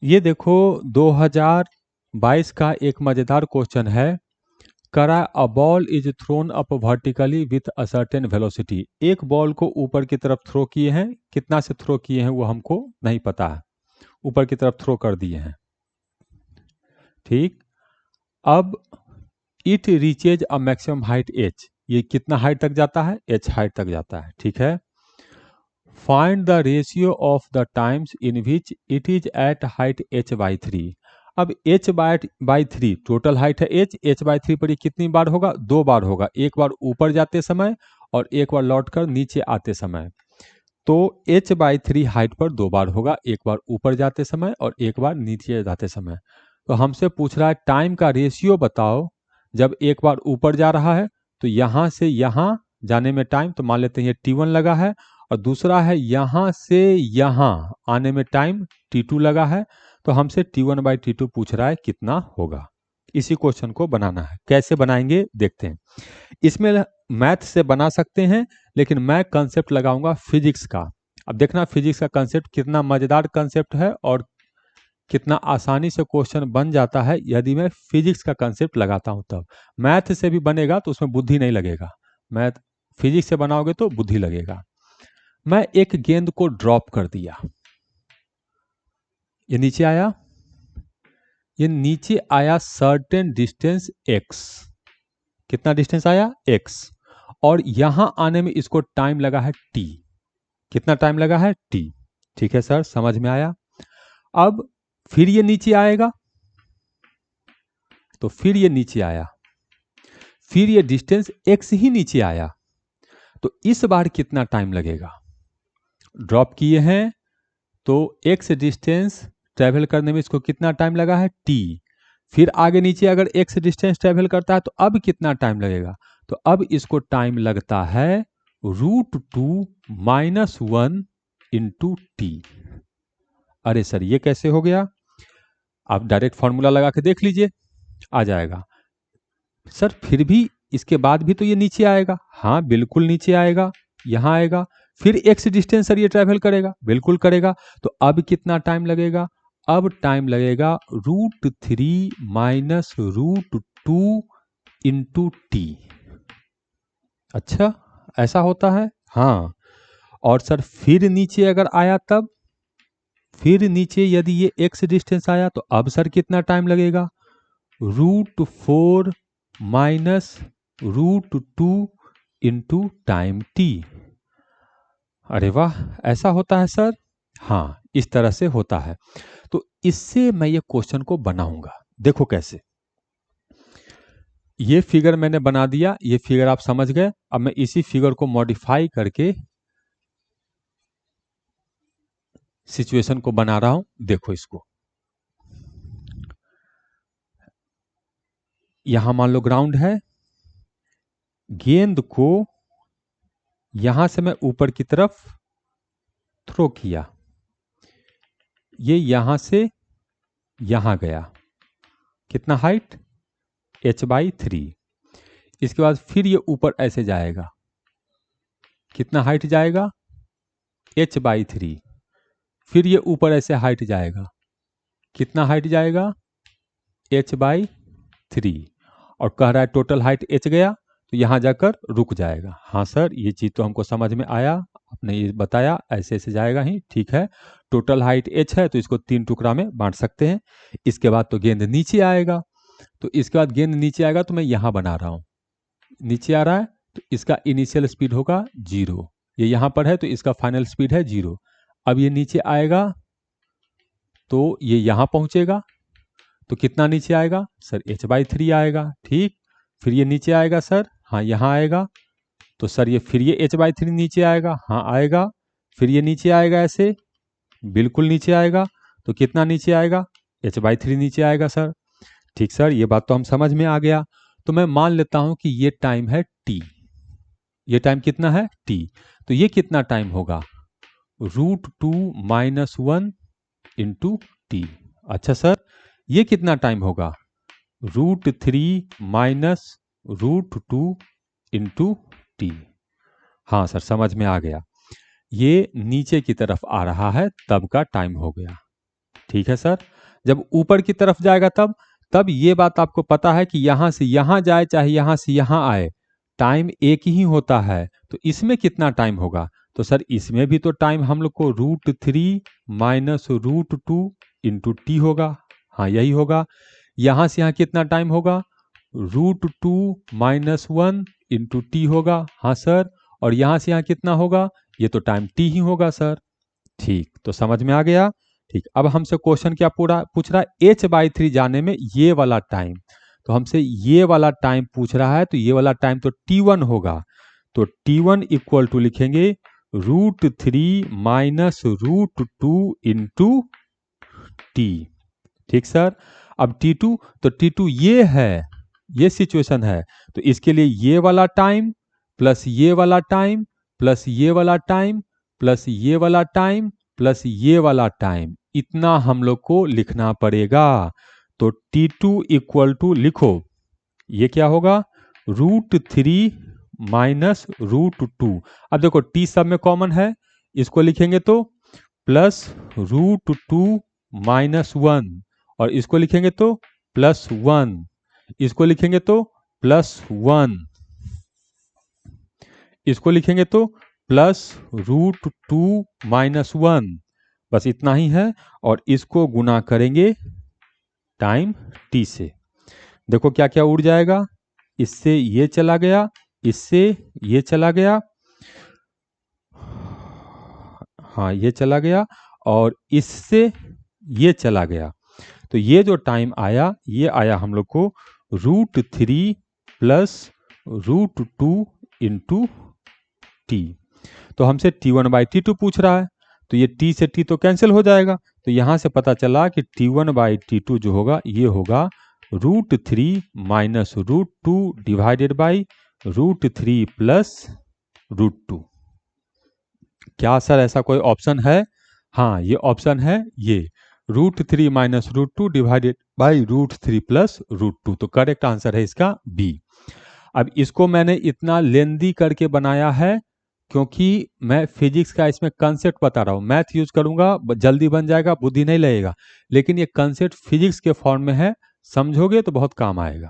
ये देखो 2022 का एक मजेदार क्वेश्चन है। करा a ball is throne up vertically with a certain velocity. एक बॉल को ऊपर की तरफ थ्रो किए हैं, कितना से थ्रो किए हैं वो हमको नहीं पता है, ऊपर की तरफ थ्रो कर दिए हैं। ठीक, अब it reaches a maximum height H, ये कितना हाइट तक जाता है, एच हाइट तक जाता है। ठीक है, find the ratio of the times in which it is at height H by three. अब H by three total height है एच, एच बाई थ्री पर ये कितनी बार होगा, दो बार होगा, एक बार ऊपर जाते समय और एक बार लौटकर नीचे आते समय। तो एच बाई थ्री हाइट पर दो बार होगा, एक बार ऊपर जाते समय और एक बार नीचे जाते समय। तो हमसे पूछ रहा है टाइम का रेशियो बताओ। जब एक बार ऊपर जा रहा है तो यहाँ से यहाँ जाने में टाइम, तो मान लेते हैं ये T1 लगा है, और दूसरा है यहाँ से यहाँ आने में टाइम T2 लगा है। तो हमसे T1 बाई T2 पूछ रहा है कितना होगा। इसी क्वेश्चन को बनाना है, कैसे बनाएंगे देखते हैं। इसमें मैथ से बना सकते हैं, लेकिन मैं कंसेप्ट लगाऊंगा फिजिक्स का। अब देखना फिजिक्स का कंसेप्ट कितना मजेदार कंसेप्ट है और कितना आसानी से क्वेश्चन बन जाता है यदि मैं फिजिक्स का कंसेप्ट लगाता हूं। तब मैथ से भी बनेगा तो उसमें बुद्धि नहीं लगेगा, मैथ फिजिक्स से बनाओगे तो बुद्धि लगेगा। मैं एक गेंद को ड्रॉप कर दिया, ये नीचे आया, ये नीचे आया सर्टेन डिस्टेंस x, कितना डिस्टेंस आया x, और यहां आने में इसको टाइम लगा है t, कितना टाइम लगा है t। ठीक है सर, समझ में आया। अब फिर ये नीचे आएगा, तो फिर ये नीचे आया, फिर ये डिस्टेंस x ही नीचे आया, तो इस बार कितना टाइम लगेगा। ड्रॉप किए हैं तो x डिस्टेंस ट्रेवल करने में इसको कितना टाइम लगा है t, फिर आगे नीचे अगर x डिस्टेंस ट्रेवल करता है तो अब कितना टाइम लगेगा। तो अब इसको टाइम लगता है √2 - 1 इंटू टी। अरे सर ये कैसे हो गया, आप डायरेक्ट फॉर्मूला लगा के देख लीजिए, आ जाएगा। सर फिर भी इसके बाद भी तो ये नीचे आएगा, हाँ बिल्कुल नीचे आएगा, यहाँ आएगा, फिर एक्स डिस्टेंस सर ये ट्रैवल करेगा, बिल्कुल करेगा। तो अब कितना टाइम लगेगा, अब टाइम लगेगा √3 - √2 इंटू टी। अच्छा, ऐसा होता है, हाँ। और सर फिर नीचे अगर आया तब, फिर नीचे यदि ये एक्स डिस्टेंस आया तो अब सर कितना टाइम लगेगा, √4 - √2 इंटू टाइम टी। अरे वाह, ऐसा होता है सर, हाँ इस तरह से होता है। तो इससे मैं ये क्वेश्चन को बनाऊंगा, देखो कैसे। ये फिगर मैंने बना दिया, ये फिगर आप समझ गए। अब मैं इसी फिगर को मॉडिफाई करके सिचुएशन को बना रहा हूं, देखो इसको। यहां मान लो ग्राउंड है, गेंद को यहां से मैं ऊपर की तरफ थ्रो किया, ये यहां से यहां गया, कितना हाइट, h/3। इसके बाद फिर ये ऊपर ऐसे जाएगा, कितना हाइट जाएगा, h/3। फिर ये ऊपर ऐसे हाइट जाएगा, कितना हाइट जाएगा, h/3। और कह रहा है टोटल हाइट h गया, तो यहां जाकर रुक जाएगा। हाँ सर ये चीज तो हमको समझ में आया, आपने ये बताया ऐसे ऐसे जाएगा ही, ठीक है। टोटल हाइट h है तो इसको 3 टुकड़ा में बांट सकते हैं। इसके बाद तो गेंद नीचे आएगा, तो इसके बाद गेंद नीचे आएगा तो मैं यहां बना रहा हूं, नीचे आ रहा है तो इसका इनिशियल स्पीड होगा 0, ये यहां पर है तो इसका फाइनल स्पीड है 0। अब ये नीचे आएगा तो ये यहां पहुंचेगा, तो कितना नीचे आएगा सर, h/3 आएगा, ठीक। फिर ये नीचे आएगा सर, हाँ यहाँ आएगा, तो सर ये फिर ये h/3 नीचे आएगा, हाँ आएगा। फिर ये नीचे आएगा ऐसे, बिल्कुल नीचे आएगा, तो कितना नीचे आएगा, h/3 नीचे आएगा सर। ठीक सर, ये बात तो हम समझ में आ गया। तो मैं मान लेता हूं कि ये टाइम है t, ये टाइम कितना है t। तो ये कितना टाइम होगा, √2 - 1 इंटू टी। अच्छा सर ये कितना टाइम होगा, √3 - √2 इंटू टी। हाँ सर समझ में आ गया, ये नीचे की तरफ आ रहा है तब का टाइम हो गया। ठीक है सर। जब ऊपर की तरफ जाएगा तब ये बात आपको पता है कि यहां से यहां जाए चाहे यहां से यहां आए, टाइम एक ही होता है। तो इसमें कितना टाइम होगा? तो सर इसमें भी तो टाइम हम लोग को √3 माइनस √2 इंटू टी होगा। हाँ यही होगा। यहां से यहां कितना टाइम होगा? √2 माइनस 1 इंटू टी होगा। हाँ सर। और यहां से यहां कितना होगा? ये तो टाइम टी ही होगा सर। ठीक, तो समझ में आ गया। ठीक, अब हमसे क्वेश्चन क्या पूरा पूछ रहा है? h/3 जाने में ये वाला टाइम, तो हमसे ये वाला टाइम पूछ रहा है, तो ये वाला टाइम तो t1 होगा। तो t1 इक्वल टू लिखेंगे √3 माइनस √2 इंटू टी। ठीक सर। अब t2, तो t2 ये है, ये सिचुएशन है। तो इसके लिए ये वाला टाइम प्लस ये वाला टाइम प्लस ये वाला टाइम प्लस ये वाला टाइम प्लस ये वाला टाइम, इतना हम लोग को लिखना पड़ेगा। तो t2 इक्वल टू लिखो, ये क्या होगा? √3 माइनस √2। अब देखो t सब में कॉमन है, इसको लिखेंगे तो प्लस √2 माइनस 1, और इसको लिखेंगे तो प्लस 1, इसको लिखेंगे तो प्लस 1, इसको लिखेंगे तो प्लस √2 माइनस 1, बस इतना ही है। और इसको गुना करेंगे टाइम t से। देखो क्या क्या उड़ जाएगा, इससे ये चला गया, इससे ये चला गया, हाँ ये चला गया, और इससे ये चला गया। तो ये जो टाइम आया, ये आया हम लोग को √3 प्लस √2 इंटू टी। तो हमसे t1/t2 पूछ रहा है, तो ये t से t तो कैंसिल हो जाएगा। तो यहां से पता चला कि t1/t2 जो होगा ये होगा √3 माइनस √2 डिवाइडेड बाई √3 प्लस √2। क्या सर ऐसा कोई ऑप्शन है? हाँ ये ऑप्शन है, ये √3 माइनस √2 डिवाइडेड बाई √3 प्लस √2। तो करेक्ट आंसर है इसका बी। अब इसको मैंने इतना लेंदी करके बनाया है क्योंकि मैं फिजिक्स का इसमें कंसेप्ट बता रहा हूँ। मैथ यूज करूंगा जल्दी बन जाएगा, बुद्धि नहीं लगेगा, लेकिन ये कंसेप्ट फिजिक्स के फॉर्म में है, समझोगे तो बहुत काम आएगा।